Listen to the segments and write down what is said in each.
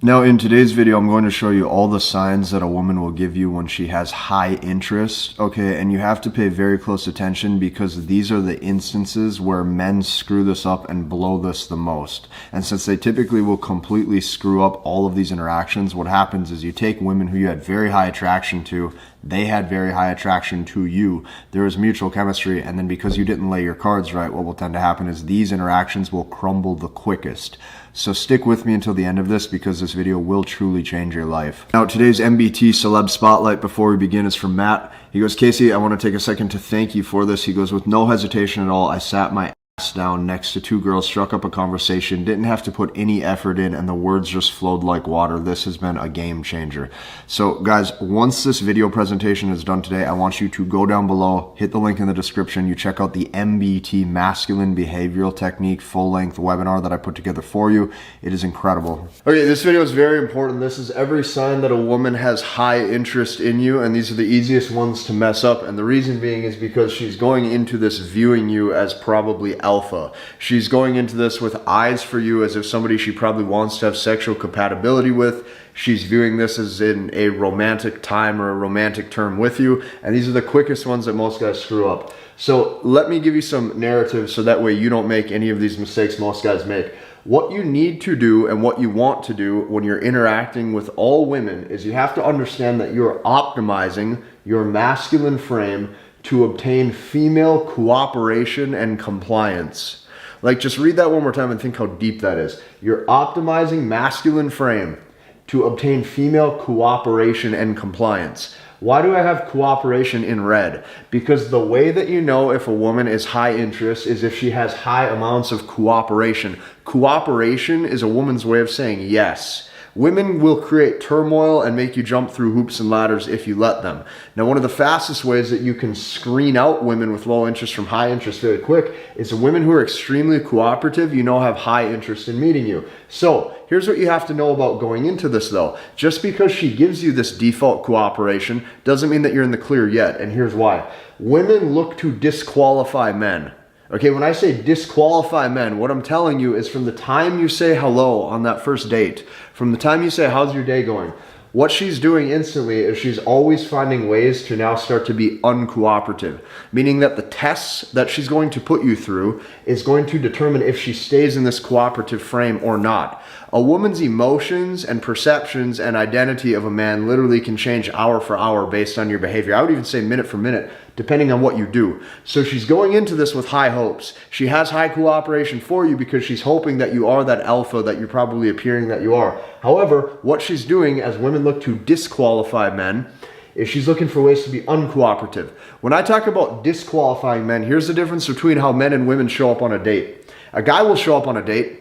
Now in today's video, I'm going to show you all the signs that a woman will give you when she has high interest, okay? And you have to pay very close attention because these are the instances where men screw this up and blow this the most. And since they typically will completely screw up all of these interactions, what happens is you take women who you had very high attraction to, they had very high attraction to you, there was mutual chemistry, and then because you didn't lay your cards right, what will tend to happen is these interactions will crumble the quickest. So stick with me until the end of this because this video will truly change your life. Now today's MBT Celeb Spotlight before we begin is from Matt. He goes, Casey, I want to take a second to thank you for this. He goes, with no hesitation at all, I sat my ass down next to two girls, struck up a conversation, didn't have to put any effort in, and the words just flowed like water. This has been a game changer. So guys, once this video presentation is done today, I want you to go down below, hit the link in the description, you check out the MBT Masculine Behavioral Technique full-length webinar that I put together for you. It is incredible. Okay, this video is very important. This is every sign that a woman has high interest in you, and these are the easiest ones to mess up, and the reason being is because she's going into this viewing you as probably alpha. She's going into this with eyes for you as if somebody she probably wants to have sexual compatibility with. She's viewing this as in a romantic time or a romantic term with you, and these are the quickest ones that most guys screw up. So let me give you some narrative so that way you don't make any of these mistakes most guys make. What you need to do and what you want to do when you're interacting with all women is you have to understand that you're optimizing your masculine frame to obtain female cooperation and compliance. Like, just read that one more time and think how deep that is. You're optimizing masculine frame to obtain female cooperation and compliance. Why do I have cooperation in red? Because the way that you know if a woman is high interest is if she has high amounts of cooperation. Cooperation is a woman's way of saying yes. Women will create turmoil and make you jump through hoops and ladders if you let them. Now, one of the fastest ways that you can screen out women with low interest from high interest very quick is the women who are extremely cooperative, you know, have high interest in meeting you. So here's what you have to know about going into this though. Just because she gives you this default cooperation doesn't mean that you're in the clear yet, and here's why. Women look to disqualify men. Okay, when I say disqualify men, what I'm telling you is from the time you say hello on that first date, from the time you say, how's your day going? What she's doing instantly is she's always finding ways to now start to be uncooperative, meaning that the tests that she's going to put you through is going to determine if she stays in this cooperative frame or not. A woman's emotions and perceptions and identity of a man literally can change hour for hour based on your behavior. I would even say minute for minute, depending on what you do. So she's going into this with high hopes. She has high cooperation for you because she's hoping that you are that alpha that you're probably appearing that you are. However, what she's doing as women look to disqualify men is she's looking for ways to be uncooperative. When I talk about disqualifying men, here's the difference between how men and women show up on a date. A guy will show up on a date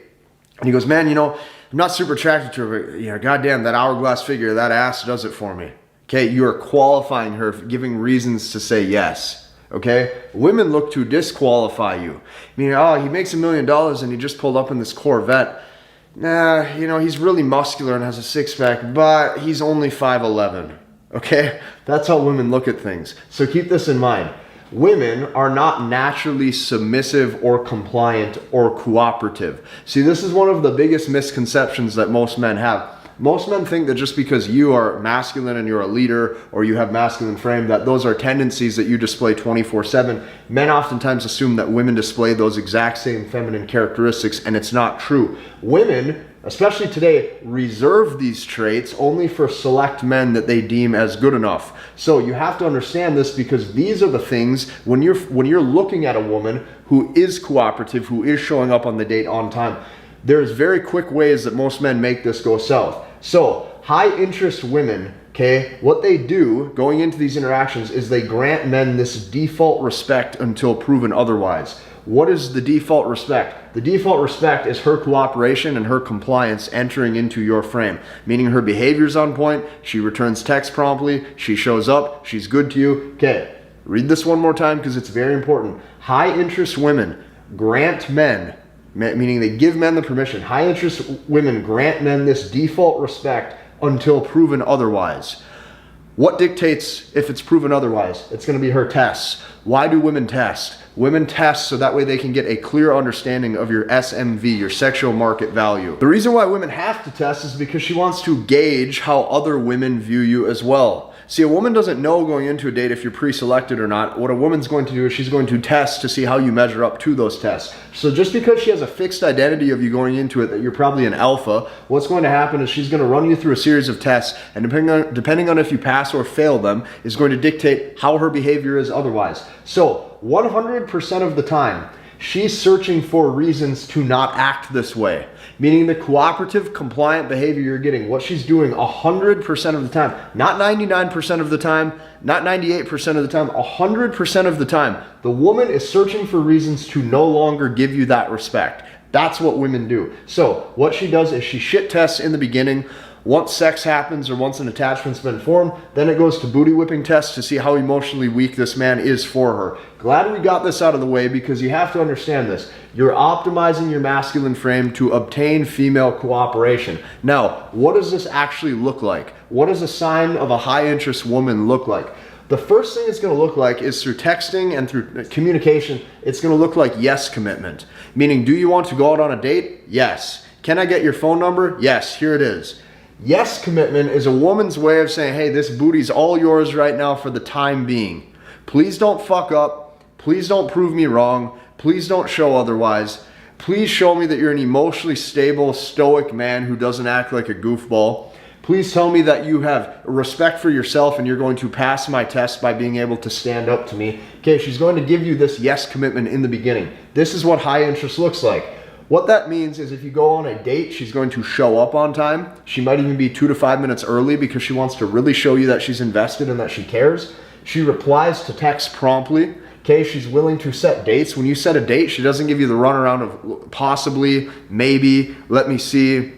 and he goes, man, you know, I'm not super attracted to her, but you know, goddamn, that hourglass figure, that ass does it for me. Okay, you are qualifying her, giving reasons to say yes. Okay, women look to disqualify you. Meaning, oh, he makes $1 million and he just pulled up in this Corvette. Nah, you know, he's really muscular and has a six-pack, but he's only 5'11". Okay, that's how women look at things. So keep this in mind. Women are not naturally submissive or compliant or cooperative. See, this is one of the biggest misconceptions that most men have. Most men think that just because you are masculine and you're a leader or you have masculine frame, that those are tendencies that you display 24/7. Men oftentimes assume that women display those exact same feminine characteristics, and it's not true. Women, especially today, reserve these traits only for select men that they deem as good enough. So you have to understand this because these are the things when you're looking at a woman who is cooperative, who is showing up on the date on time. There's very quick ways that most men make this go south. So high interest women, okay, what they do going into these interactions is they grant men this default respect until proven otherwise. What is the default respect? The default respect is her cooperation and her compliance entering into your frame, meaning her behavior's on point, she returns text promptly, she shows up, she's good to you. Okay, read this one more time because it's very important. High interest women grant men, meaning they give men the permission. High interest women grant men this default respect until proven otherwise. What dictates if it's proven otherwise? It's going to be her tests. Why do women test? Women test so that way they can get a clear understanding of your SMV, your sexual market value. The reason why women have to test is because she wants to gauge how other women view you as well. See, a woman doesn't know going into a date if you're pre-selected or not. What a woman's going to do is she's going to test to see how you measure up to those tests. So just because she has a fixed identity of you going into it, that you're probably an alpha, what's going to happen is she's going to run you through a series of tests, and depending on if you pass or fail them, is going to dictate how her behavior is otherwise. So 100% of the time, she's searching for reasons to not act this way. Meaning the cooperative, compliant behavior you're getting, what she's doing 100% of the time, not 99% of the time, not 98% of the time, 100% of the time, the woman is searching for reasons to no longer give you that respect. That's what women do. So what she does is she shit tests in the beginning. Once sex happens or once an attachment's been formed, then it goes to booty whipping tests to see how emotionally weak this man is for her. Glad we got this out of the way, because you have to understand this. You're optimizing your masculine frame to obtain female cooperation. Now, what does this actually look like? What does a sign of a high interest woman look like? The first thing it's going to look like is through texting and through communication, it's going to look like yes commitment. Meaning, do you want to go out on a date? Yes. Can I get your phone number? Yes, here it is. Yes commitment is a woman's way of saying, hey, this booty's all yours right now for the time being. Please don't fuck up. Please don't prove me wrong. Please don't show otherwise. Please show me that you're an emotionally stable, stoic man who doesn't act like a goofball. Please tell me that you have respect for yourself and you're going to pass my test by being able to stand up to me. Okay, she's going to give you this yes commitment in the beginning. This is what high interest looks like. What that means is if you go on a date, she's going to show up on time. She might even be 2 to 5 minutes early because she wants to really show you that she's invested and that she cares. She replies to texts promptly. Okay, she's willing to set dates. When you set a date, she doesn't give you the runaround of possibly, maybe, let me see,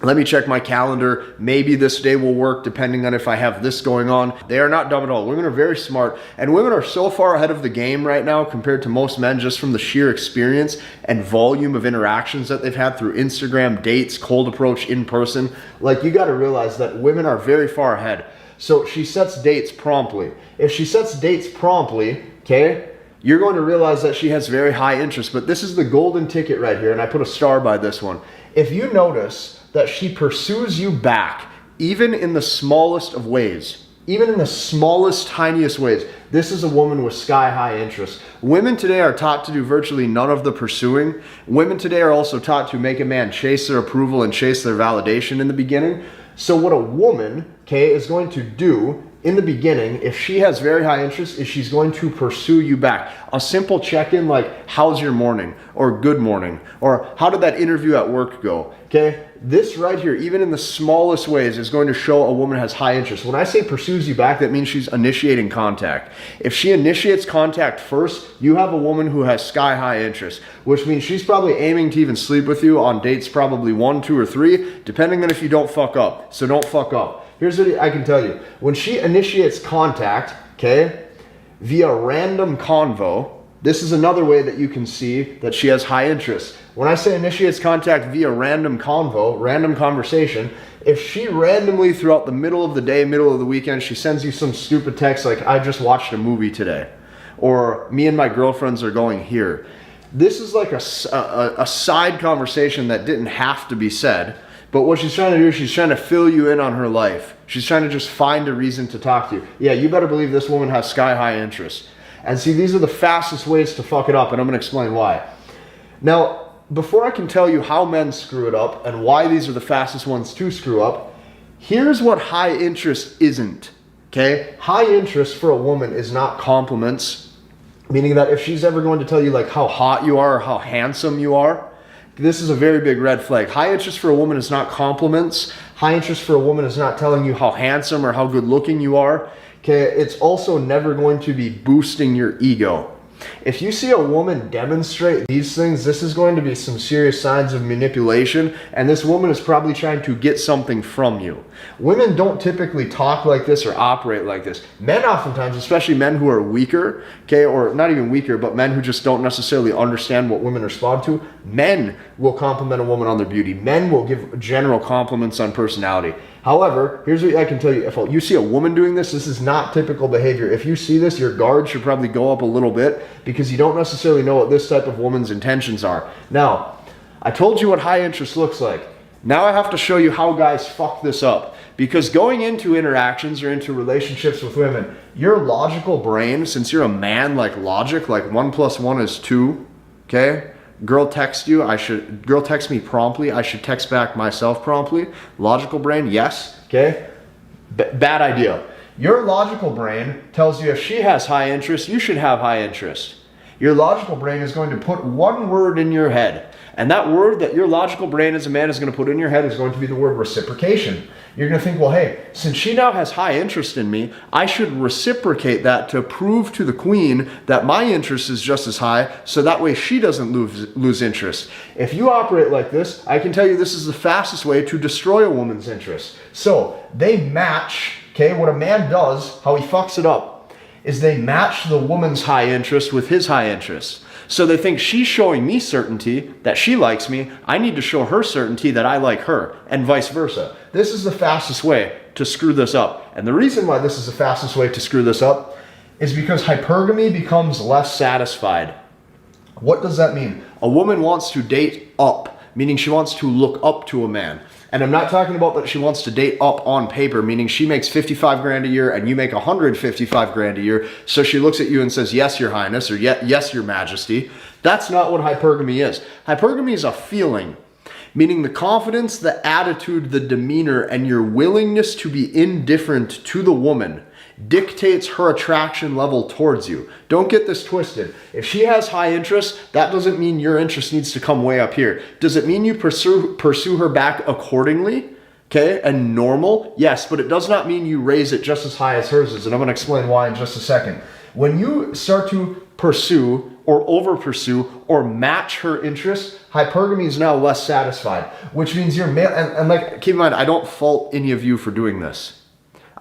let me check my calendar, maybe this day will work depending on if I have this going on. They are not dumb at all. Women are very smart, and women are so far ahead of the game right now compared to most men just from the sheer experience and volume of interactions that they've had through Instagram, dates, cold approach, in person. Like, you gotta realize that women are very far ahead. So she sets dates promptly. If she sets dates promptly, okay, you're going to realize that she has very high interest. But this is the golden ticket right here, and I put a star by this one. If you notice that she pursues you back, even in the smallest of ways, even in the smallest, tiniest ways, this is a woman with sky-high interest. Women today are taught to do virtually none of the pursuing. Women today are also taught to make a man chase their approval and chase their validation in the beginning. So what a woman, okay, is going to do in the beginning, if she has very high interest, is she's going to pursue you back. A simple check-in like, how's your morning? Or good morning? Or how did that interview at work go? Okay, this right here, even in the smallest ways, is going to show a woman has high interest. When I say pursues you back, that means she's initiating contact. If she initiates contact first, you have a woman who has sky-high interest, which means she's probably aiming to even sleep with you on dates probably 1, 2, or 3, depending on if you don't fuck up. So don't fuck up. Here's what I can tell you. When she initiates contact, okay, via random convo, this is another way that you can see that she has high interest. When I say initiates contact via random convo, random conversation, if she randomly throughout the middle of the day, middle of the weekend, she sends you some stupid text like, I just watched a movie today, or me and my girlfriends are going here. This is like a side conversation that didn't have to be said. But what she's trying to do is she's trying to fill you in on her life. She's trying to just find a reason to talk to you. Yeah, you better believe this woman has sky-high interest. And see, these are the fastest ways to fuck it up, and I'm going to explain why. Now, before I can tell you how men screw it up and why these are the fastest ones to screw up, here's what high interest isn't, okay? High interest for a woman is not compliments, meaning that if she's ever going to tell you like how hot you are or how handsome you are, this is a very big red flag. High interest for a woman is not compliments. High interest for a woman is not telling you how handsome or how good looking you are. Okay, it's also never going to be boosting your ego. If you see a woman demonstrate these things, this is going to be some serious signs of manipulation, and this woman is probably trying to get something from you. Women don't typically talk like this or operate like this. Men oftentimes, especially men who are weaker, okay, or not even weaker, but men who just don't necessarily understand what women respond to, Men will compliment a woman on their beauty. Men will give general compliments on personality. However, here's what I can tell you. If you see a woman doing this, this is not typical behavior. If you see this, your guard should probably go up a little bit because you don't necessarily know what this type of woman's intentions are. Now, I told you what high interest looks like. Now I have to show you how guys fuck this up. Because going into interactions or into relationships with women, your logical brain, since you're a man, like logic, like 1 + 1 is 2, okay? Girl texts me promptly, I should text back myself promptly. Logical brain, yes, okay? Bad idea. Your logical brain tells you if she has high interest, you should have high interest. Your logical brain is going to put one word in your head. And that word that your logical brain as a man is going to put in your head is going to be the word reciprocation. You're going to think, well, hey, since she now has high interest in me, I should reciprocate that to prove to the queen that my interest is just as high, so that way she doesn't lose interest. If you operate like this, I can tell you this is the fastest way to destroy a woman's interest. So they match, okay, what a man does, how he fucks it up, is they match the woman's high interest with his high interest. So they think she's showing me certainty that she likes me. I need to show her certainty that I like her, and vice versa. This is the fastest way to screw this up. And the reason why this is the fastest way to screw this up is because hypergamy becomes less satisfied. What does that mean? A woman wants to date up, meaning she wants to look up to a man. And I'm not talking about that she wants to date up on paper, meaning she makes 55 grand a year and you make 155 grand a year. So she looks at you and says, yes, your highness, or yes, your majesty. That's not what hypergamy is. Hypergamy is a feeling, meaning the confidence, the attitude, the demeanor, and your willingness to be indifferent to the woman dictates her attraction level towards you. Don't get this twisted. If she has high interest, that doesn't mean your interest needs to come way up here. Does it mean you pursue her back accordingly? Okay, and normal? Yes, but it does not mean you raise it just as high as hers is, and I'm going to explain why in just a second. When you start to pursue or over pursue or match her interests, hypergamy is now less satisfied, which means you're male. And like, keep in mind, I don't fault any of you for doing this.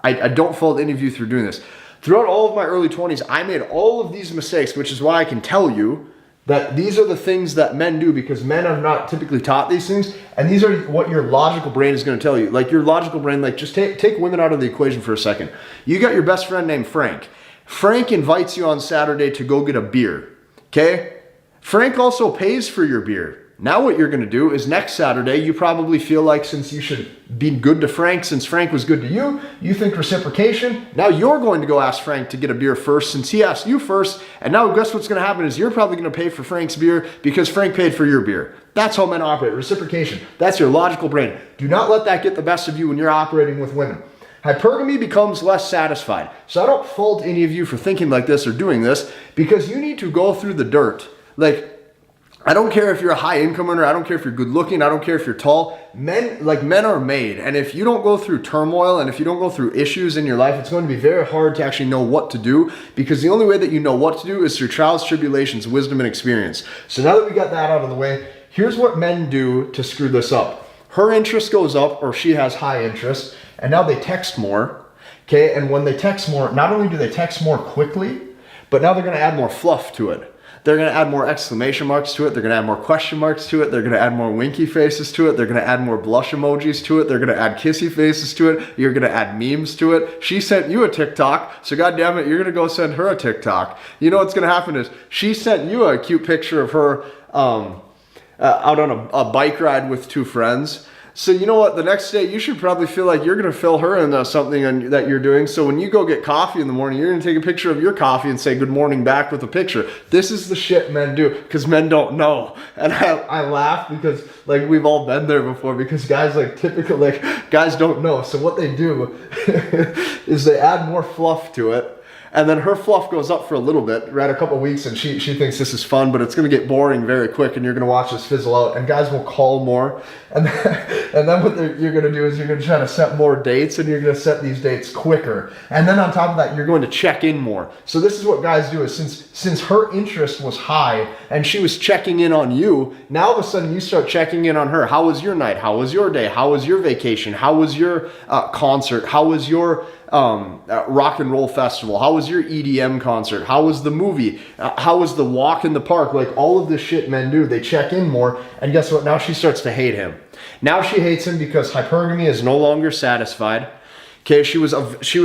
I don't fault any of you through doing this. Throughout all of my early 20s, I made all of these mistakes, which is why I can tell you that these are the things that men do, because men are not typically taught these things, and these are what your logical brain is going to tell you. Like your logical brain, like just take women out of the equation for a second. You got your best friend named Frank. Frank invites you on Saturday to go get a beer, okay? Frank also pays for your beer. Now what you're going to do is next Saturday, you probably feel like since you should be good to Frank, since Frank was good to you, you think reciprocation. Now you're going to go ask Frank to get a beer first since he asked you first. And now guess what's going to happen is you're probably going to pay for Frank's beer because Frank paid for your beer. That's how men operate. Reciprocation. That's your logical brain. Do not let that get the best of you when you're operating with women. Hypergamy becomes less satisfied. So I don't fault any of you for thinking like this or doing this, because you need to go through the dirt. Like, I don't care if you're a high income earner. I don't care if you're good looking. I don't care if you're tall. Men are made. And if you don't go through turmoil and if you don't go through issues in your life, it's going to be very hard to actually know what to do, because the only way that you know what to do is through trials, tribulations, wisdom, and experience. So now that we got that out of the way, here's what men do to screw this up. Her interest goes up, or she has high interest, and now they text more. Okay. And when they text more, not only do they text more quickly, but now they're going to add more fluff to it. They're going to add more exclamation marks to it. They're going to add more question marks to it. They're going to add more winky faces to it. They're going to add more blush emojis to it. They're going to add kissy faces to it. You're going to add memes to it. She sent you a TikTok, so goddamn it, you're going to go send her a TikTok. You know what's going to happen is she sent you a cute picture of her out on a bike ride with two friends. So you know what, the next day you should probably feel like you're going to fill her in something that you're doing. So when you go get coffee in the morning, you're going to take a picture of your coffee and say good morning back with a picture. This is the shit men do, because men don't know. And I laugh because like we've all been there before, because guys guys don't know. So what they do is they add more fluff to it. And then her fluff goes up for a little bit, right? A couple weeks, and she thinks this is fun, but it's going to get boring very quick, and you're going to watch this fizzle out, and guys will call more. And then what you're going to do is you're going to try to set more dates, and you're going to set these dates quicker. And then on top of that, you're going to check in more. So this is what guys do, is since her interest was high, and she was checking in on you, now all of a sudden you start checking in on her. How was your night? How was your day? How was your vacation? How was your concert? How was your rock and roll festival? How was your EDM concert? How was the movie? How was the walk in the park? Like all of this shit men do, they check in more, and guess what? Now she starts to hate him. Now she hates him because hypergamy is no longer satisfied. Okay, she was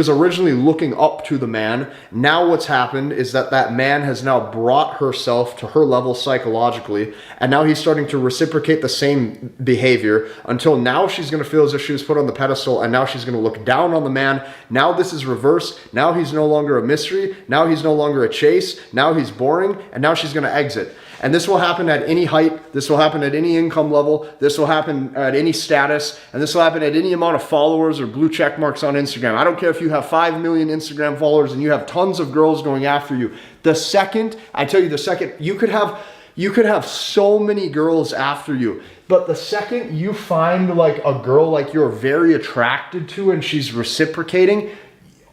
originally looking up to the man. Now what's happened is that man has now brought herself to her level psychologically, and now he's starting to reciprocate the same behavior until now she's going to feel as if she was put on the pedestal, and now she's going to look down on the man. Now this is reversed. Now he's no longer a mystery. Now he's no longer a chase. Now he's boring, and now she's going to exit. And this will happen at any height, this will happen at any income level, this will happen at any status, and this will happen at any amount of followers or blue check marks on Instagram. I don't care if you have 5 million Instagram followers and you have tons of girls going after you. The second, I tell you, the second, you could have so many girls after you, but the second you find like a girl like you're very attracted to and she's reciprocating,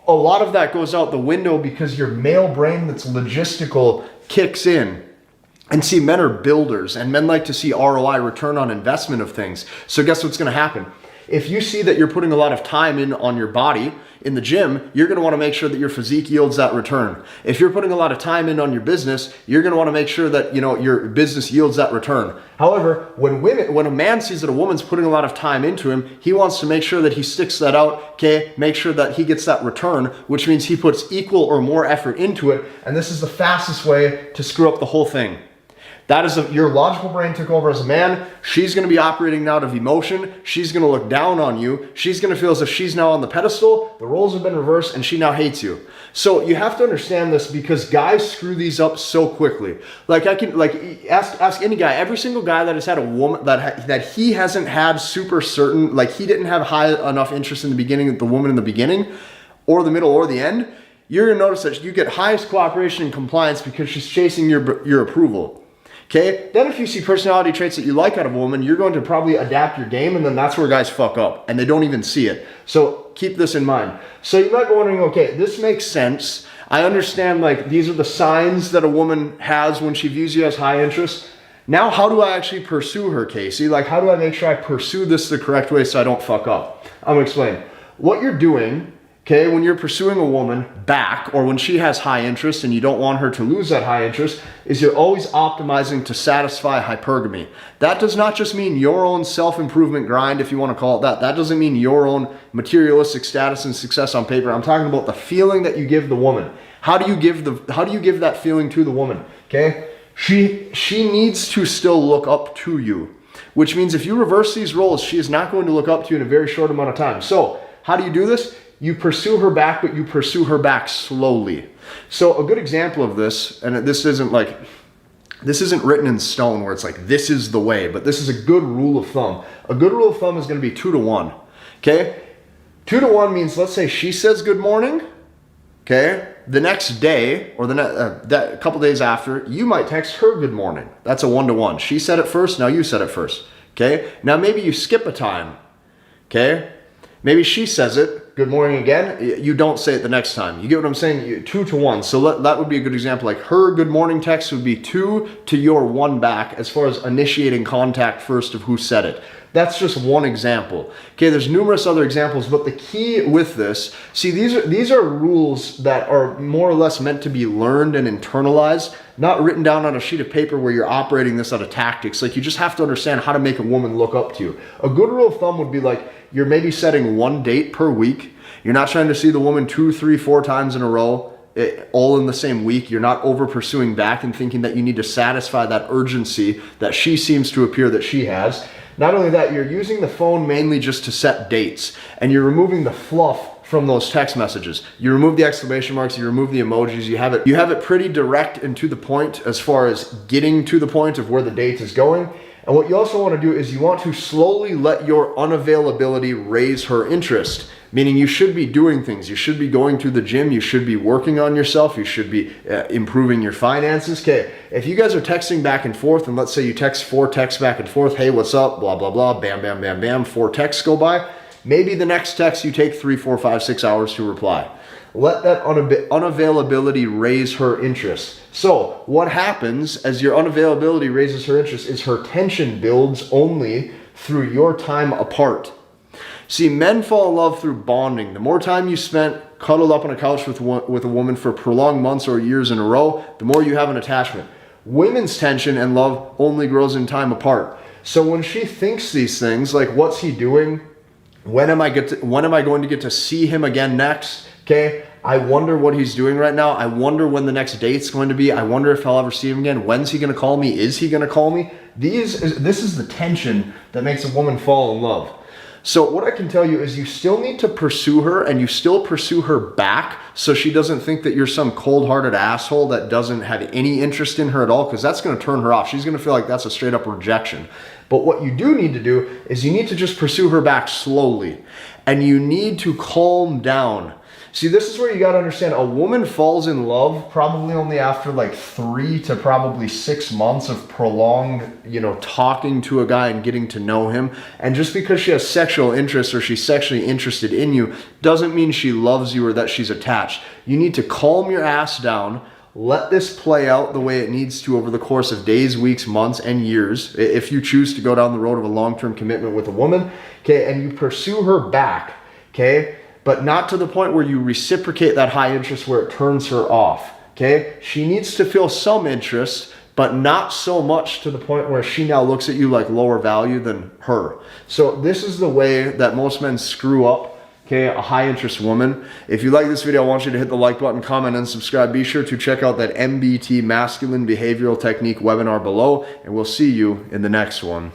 a lot of that goes out the window because your male brain that's logistical kicks in. And see, men are builders, and men like to see ROI, return on investment of things. So guess what's going to happen? If you see that you're putting a lot of time in on your body in the gym, you're going to want to make sure that your physique yields that return. If you're putting a lot of time in on your business, you're going to want to make sure that, you know, your business yields that return. However, when a man sees that a woman's putting a lot of time into him, he wants to make sure that he sticks that out, okay? Make sure that he gets that return, which means he puts equal or more effort into it. And this is the fastest way to screw up the whole thing. That is your logical brain took over as a man. She's going to be operating out of emotion. She's going to look down on you. She's going to feel as if she's now on the pedestal. The roles have been reversed and she now hates you. So you have to understand this because guys screw these up so quickly. Like ask any guy, every single guy that has had a woman that he hasn't had super certain, like he didn't have high enough interest in the beginning, the woman in the beginning or the middle or the end. You're going to notice that you get highest cooperation and compliance because she's chasing your approval. Okay, then if you see personality traits that you like out of a woman, you're going to probably adapt your game, and then that's where guys fuck up, and they don't even see it. So keep this in mind. So you might be wondering, okay, this makes sense. I understand, like, these are the signs that a woman has when she views you as high interest. Now, how do I actually pursue her, Casey? Like, how do I make sure I pursue this the correct way so I don't fuck up? I'm gonna explain. What you're doing, okay, when you're pursuing a woman back, or when she has high interest and you don't want her to lose that high interest, is you're always optimizing to satisfy hypergamy. That does not just mean your own self-improvement grind, if you want to call it that. That doesn't mean your own materialistic status and success on paper. I'm talking about the feeling that you give the woman. How do you give that feeling to the woman? Okay? She needs to still look up to you, which means if you reverse these roles, she is not going to look up to you in a very short amount of time. So how do you do this? You pursue her back, but you pursue her back slowly. So a good example of this, and this isn't written in stone where it's like, this is the way, but this is a good rule of thumb. A good rule of thumb is going to be 2 to 1, okay? 2 to 1 means, let's say she says good morning, okay? The next day, or a couple days after, you might text her good morning. That's a 1 to 1. She said it first, now you said it first, okay? Now maybe you skip a time, okay? Maybe she says it, good morning again, you don't say it the next time. You get what I'm saying? 2 to 1. So that would be a good example. Like her good morning text would be 2 to your 1 back as far as initiating contact first of who said it. That's just one example. Okay, there's numerous other examples, but the key with this, see, these are rules that are more or less meant to be learned and internalized, not written down on a sheet of paper where you're operating this out of tactics. Like you just have to understand how to make a woman look up to you. A good rule of thumb would be like, you're maybe setting 1 date per week. You're not trying to see the woman 2, 3, 4 times in a row, all in the same week. You're not over pursuing back and thinking that you need to satisfy that urgency that she seems to appear that she has. Not only that, you're using the phone mainly just to set dates, and you're removing the fluff from those text messages. You remove the exclamation marks, you remove the emojis, you have it pretty direct and to the point as far as getting to the point of where the date is going. And what you also want to do is you want to slowly let your unavailability raise her interest. Meaning you should be doing things. You should be going to the gym. You should be working on yourself. You should be improving your finances. Okay, if you guys are texting back and forth, and let's say you text 4 texts back and forth, hey, what's up, blah, blah, blah, bam, bam, bam, bam, 4 texts go by. Maybe the next text you take 3, 4, 5, 6 hours to reply. Let that unavailability raise her interest. So what happens as your unavailability raises her interest is her tension builds only through your time apart. See, men fall in love through bonding. The more time you spent cuddled up on a couch with a woman for prolonged months or years in a row, the more you have an attachment. Women's tension and love only grows in time apart. So when she thinks these things, like, what's he doing? When am I going to get to see him again next? Okay, I wonder what he's doing right now. I wonder when the next date's going to be. I wonder if I'll ever see him again. When's he going to call me? Is he going to call me? This is the tension that makes a woman fall in love. So what I can tell you is you still need to pursue her, and you still pursue her back so she doesn't think that you're some cold-hearted asshole that doesn't have any interest in her at all, because that's going to turn her off. She's going to feel like that's a straight up rejection. But what you do need to do is you need to just pursue her back slowly, and you need to calm down. See, this is where you got to understand, a woman falls in love probably only after like 3 to probably 6 months of prolonged, talking to a guy and getting to know him. And just because she has sexual interest or she's sexually interested in you doesn't mean she loves you or that she's attached. You need to calm your ass down. Let this play out the way it needs to over the course of days, weeks, months, and years. If you choose to go down the road of a long-term commitment with a woman, okay, and you pursue her back, okay, but not to the point where you reciprocate that high interest where it turns her off, okay? She needs to feel some interest, but not so much to the point where she now looks at you like lower value than her. So this is the way that most men screw up, okay, a high interest woman. If you like this video, I want you to hit the like button, comment, and subscribe. Be sure to check out that MBT Masculine Behavioral Technique webinar below, and we'll see you in the next one.